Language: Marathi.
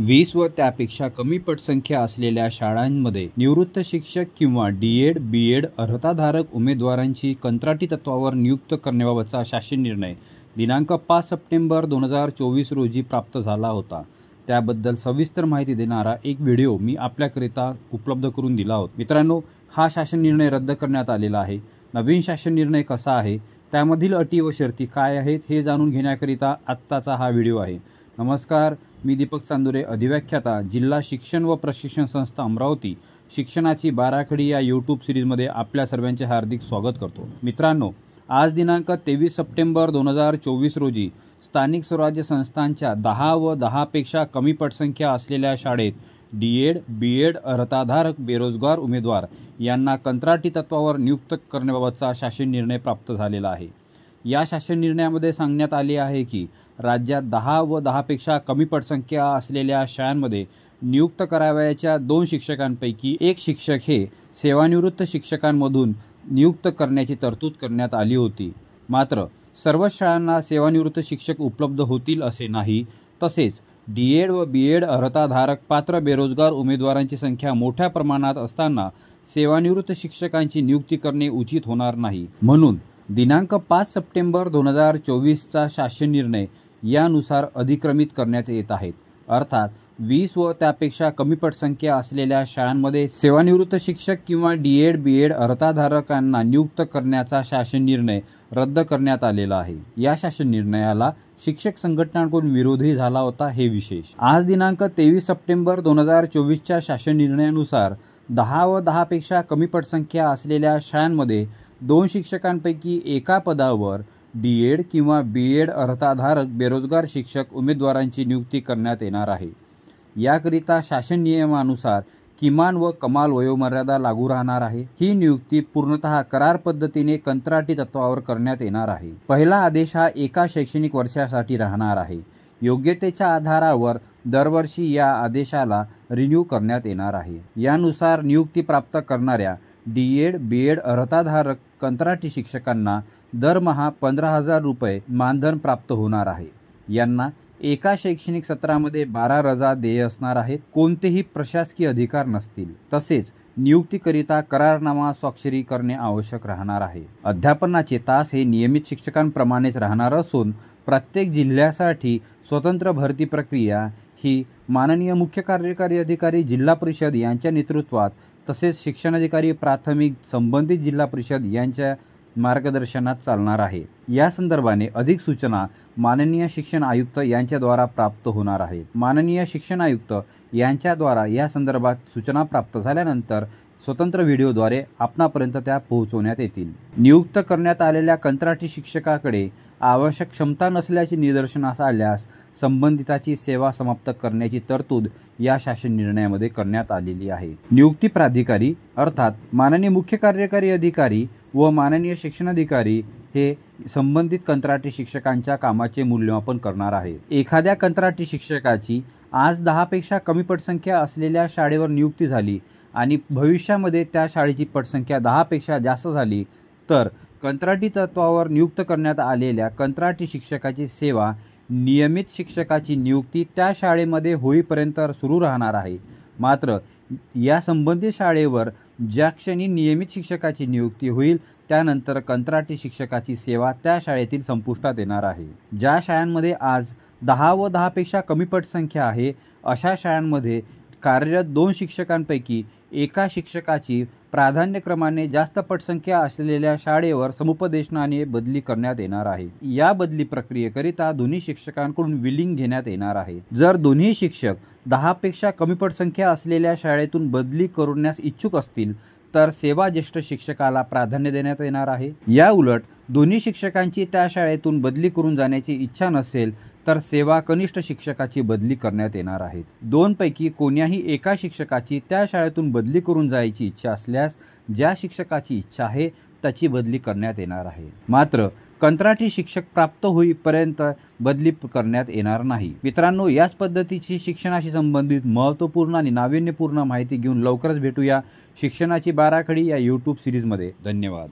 20 व त्यापेक्षा कमी पटसंख्या असलेल्या शाळांमध्ये निवृत्त शिक्षक किंवा डी.एड. बी.एड. अर्हताधारक उमेदवारांची कंत्राटी तत्त्वावर नियुक्त करण्याबाबतचा शासन निर्णय दिनांक 5 सप्टेंबर 2024 रोजी प्राप्त झाला होता। त्याबद्दल सविस्तर माहिती देणारा एक व्हिडिओ मी आपल्याकरिता उपलब्ध करून दिला होता। मित्रांनो, हा शासन निर्णय रद्द करण्यात आलेला आहे। नवीन शासन निर्णय कसा आहे, त्यामधील अटी व शर्ती काय आहेत हे जाणून घेण्याकरिता आत्ताचा हा व्हिडिओ आहे। नमस्कार, मी दीपक चांदुरे, अधिव्याख्याता, जिल्हा शिक्षण व प्रशिक्षण संस्था अमरावती, शिक्षणाची बाराखडी या यूट्यूब सिरीजमध्ये आपल्या सर्वांचे हार्दिक स्वागत करतो। मित्रांनो, आज दिनांक 23 सप्टेंबर 2024 रोजी स्थानिक स्वराज्य संस्थांच्या 10 व 10 पेक्षा कमी पटसंख्या असलेल्या शाळेत डी.एड. बी.एड. अर्हताधारक बेरोजगार उमेदवार यांना कंत्राटी तत्त्वावर नियुक्त करण्याबाबतचा शासन निर्णय प्राप्त झालेला आहे। या शासन निर्णयामध्ये सांगण्यात आले आहे की राज्यात 10 व 10 पेक्षा कमी पटसंख्या असलेल्या शाळांमध्ये नियुक्त करावयाच्या 2 शिक्षकांपैकी एक शिक्षक हे सेवानिवृत्त शिक्षकांमधून नियुक्त करण्याची तरतूद करण्यात आली होती। मात्र सर्व शाळांना सेवानिवृत्त शिक्षक उपलब्ध होतील असे नाही। तसेच डी.एड. व बी.एड. अर्हताधारक पात्र बेरोजगार उमेदवारांची संख्या मोठ्या प्रमाणात असताना सेवानिवृत्त शिक्षकांची नियुक्ती करणे उचित होणार नाही। म्हणून दिनांक 5 सप्टेंबर 2024चा शासन निर्णय यानुसार अधिक्रमित करण्यात येत आहेत। अर्थात 20 व त्यापेक्षा कमी पटसंख्या असलेल्या शाळांमध्ये सेवानिवृत्त शिक्षक किंवा डी.एड. बी.एड. अर्हताधारकांना नियुक्त करण्याचा शासन निर्णय रद्द करण्यात आलेला आहे। या शासन निर्णयाला शिक्षक संघटनांकडून विरोधही झाला होता, हे विशेष। आज दिनांक 23 सप्टेंबर 2024च्या शासन निर्णयानुसार 10 व 10 पेक्षा कमी पटसंख्या असलेल्या शाळांमध्ये 2 शिक्षकांपैकी एका पदावर डी.एड. किंवा बी.एड. अर्हताधारक बेरोजगार शिक्षक उमेदवारांची नियुक्ती करण्यात येणार आहे। याकरिता शासन नियमानुसार किमान व कमाल वयोमर्यादा लागू राहणार आहे। ही नियुक्ती पूर्णतः करार पद्धतीने कंत्राटी तत्त्वावर करण्यात येणार आहे। पहिला आदेश हा एका शैक्षणिक वर्षासाठी राहणार आहे। योग्यतेच्या आधारावर दरवर्षी या आदेशाला रिन्यू करण्यात येणार आहे। यानुसार नियुक्ती प्राप्त करणाऱ्या डी.एड. बी.एड. अर्हताधारक कंत्राटी शिक्षकांना दरमहा 15,000 रुपये मानधन प्राप्त होणार आहे। यांना एका शैक्षणिक सत्रामध्ये 12 रजा देय असणार आहेत। कोणतेही प्रशासकीय अधिकार नसतील। तसेच नियुक्तीकरिता करारनामा स्वाक्षरी करणे आवश्यक राहणार आहे। अध्यापनाचे तास हे नियमित शिक्षकांप्रमाणेच राहणार असून प्रत्येक जिल्ह्यासाठी स्वतंत्र भरती प्रक्रिया ही माननीय मुख्य कार्यकारी अधिकारी जिल्हा परिषद यांच्या नेतृत्वात तसेच शिक्षणाधिकारी प्राथमिक संबंधित जिल्हा परिषद यांच्या मार्गदर्शनात चालणार आहे। या संदर्भाने अधिक सूचना माननीय शिक्षण आयुक्त यांच्याद्वारा प्राप्त होणार आहेत। माननीय शिक्षण आयुक्त यांच्याद्वारा या संदर्भात सूचना प्राप्त झाल्यानंतर स्वतंत्र व्हिडिओद्वारे आपणापर्यंत त्या पोहोचवण्यात येतील। नियुक्त करण्यात आलेल्या कंत्राटी शिक्षकाकडे आवश्यक क्षमता नसल्याचे निदर्शनास आल्यास संबंधिताची सेवा समाप्त करण्याची तरतूद या शासन निर्णयामध्ये करण्यात आलेली आहे। नियुक्ती प्राधिकारी अर्थात माननीय मुख्य कार्यकारी अधिकारी व माननीय शिक्षणाधिकारी हे संबंधित कंत्राटी शिक्षकांच्या कामाचे मूल्यमापन करणार आहेत। एखाद्या कंत्राटी शिक्षकाची आज 10 पेक्षा कमी पटसंख्या असलेल्या शाळेवर नियुक्ती झाली आणि भविष्यामध्ये त्या शाळेची पटसंख्या 10 पेक्षा जास्त झाली तर कंत्राटी तत्त्वावर नियुक्त करण्यात आलेल्या कंत्राटी शिक्षकाची सेवा नियमित शिक्षकाची नियुक्ती त्या शाळेमध्ये होईपर्यंत सुरू राहणार आहे। मात्र या संबंधित शाळेवर ज्या क्षणी नियमित शिक्षकाची नियुक्ती होईल त्यानंतर कंत्राटी शिक्षकाची सेवा त्या शाळेतील संपुष्टात येणार आहे। ज्या शाळांमध्ये आज 10 व 10 पेक्षा कमी पटसंख्या आहे अशा शाळांमध्ये कार्यरत 2 शिक्षकांपैकी एका शिक्षकाची प्राधान्यक्रमाने जास्त पटसंख्या असलेल्या शाळेवर समुपदेशनाने बदली करण्यात येणार आहे। या बदली प्रक्रियेकरिता दोन्ही शिक्षकांकडून विलिंग घेण्यात येणार आहे। जर दोन्ही शिक्षक 10 पेक्षा कमी पटसंख्या असलेल्या शाळेतून बदली करण्यास इच्छुक असतील तर सेवाज्येष्ठ शिक्षकाला प्राधान्य देण्यात येणार आहे। या उलट दोन्ही शिक्षकांची त्या शाळेतून बदली करून जाण्याची इच्छा नसेल तर सेवा कनिष्ठ शिक्षकाची बदली करण्यात येणार आहे। 2 पैकी कोण्याही एका शिक्षकाची त्या शाळेतून बदली करून जायची इच्छा असल्यास ज्या शिक्षकाची इच्छा आहे त्याची बदली करण्यात येणार आहे। मात्र कंत्राटी शिक्षक प्राप्त होईपर्यंत बदली करण्यात येणार नाही। मित्रांनो, याच पद्धतीची शिक्षणाशी संबंधित महत्त्वपूर्ण आणि नाविन्यपूर्ण माहिती घेऊन लवकरच भेटूया शिक्षणाची बाराखडी या यूट्यूब सिरीजमध्ये। धन्यवाद।